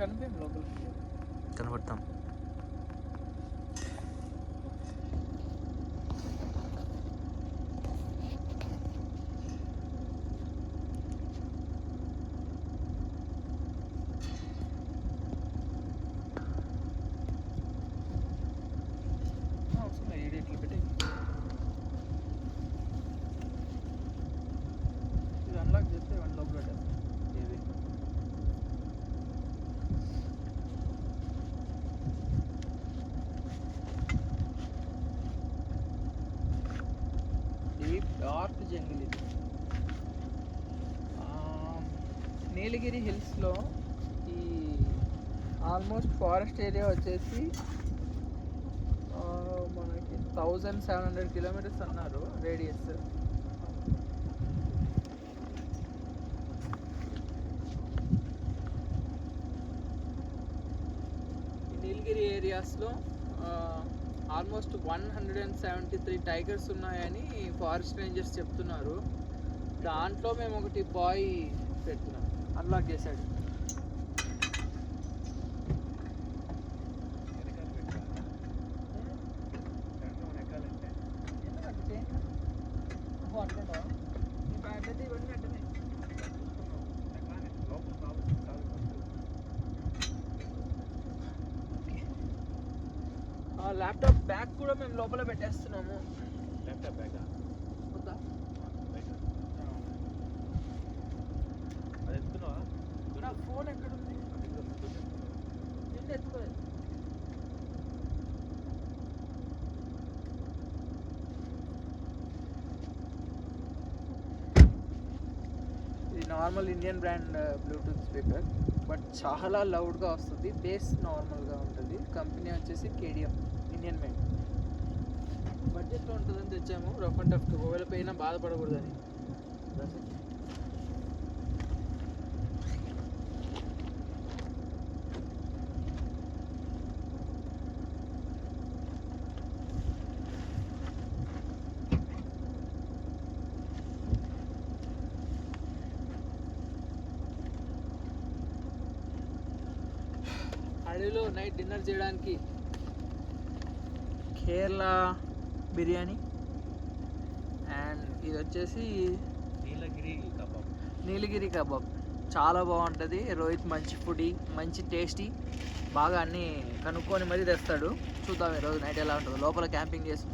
కనిపించండి లోపల కనబడతాం. ఇట్లా పెట్టి ఇది అన్లాక్ చేస్తే ఇవన్నీ లోపల పెట్టేస్తాం. ఏవి డీప్ డార్క్ జంగిల్ ఇది. నీలగిరి హిల్స్లో ఈ ఆల్మోస్ట్ ఫారెస్ట్ ఏరియా వచ్చేసి మనకి 1700 కిలోమీటర్స్ అన్నారు రేడియస్. నీలగిరి ఏరియాస్లో ఆల్మోస్ట్ 173 టైగర్స్ ఉన్నాయని ఫారెస్ట్ రేంజర్స్ చెప్తున్నారు. దాంట్లో మేము ఒకటి బాయ్ పెడుతున్నాం, అన్లాక్ చేశాడు. ల్యాప్టాప్ బ్యాగ్ కూడా మేము లోపల పెట్టేస్తున్నాము. ల్యాప్టాప్ బ్యాగ్ వద్దా? అది ఎత్తుకున్నావా? నా ఫోన్ ఎక్కడుంది? నిన్న ఎత్తుకోలేదు. ఇది normal Indian brand Bluetooth speaker, but చాలా లౌడ్గా వస్తుంది. బేస్ నార్మల్గా ఉంటుంది. కంపెనీ వచ్చేసి కేడిఎం, ఇండియన్ మేడ్. బడ్జెట్లో ఉంటుందని తెచ్చాము. రఫ్ అండ్ టఫ్ ఒకవేళ పోయినా బాధపడకూడదని. అడవిలో నైట్ డిన్నర్ చేయడానికి కేరళ బిర్యానీ అండ్ ఇది వచ్చేసి నీలగిరి కబాబ్. చాలా బాగుంటుంది. రోహిత్ మంచి ఫుడీ, మంచి టేస్టీ, బాగా అన్నీ కనుక్కొని మరీ తెస్తాడు. చూద్దాం ఈరోజు నైట్ ఎలా ఉంటుందో. లోపల క్యాంపింగ్ చేసి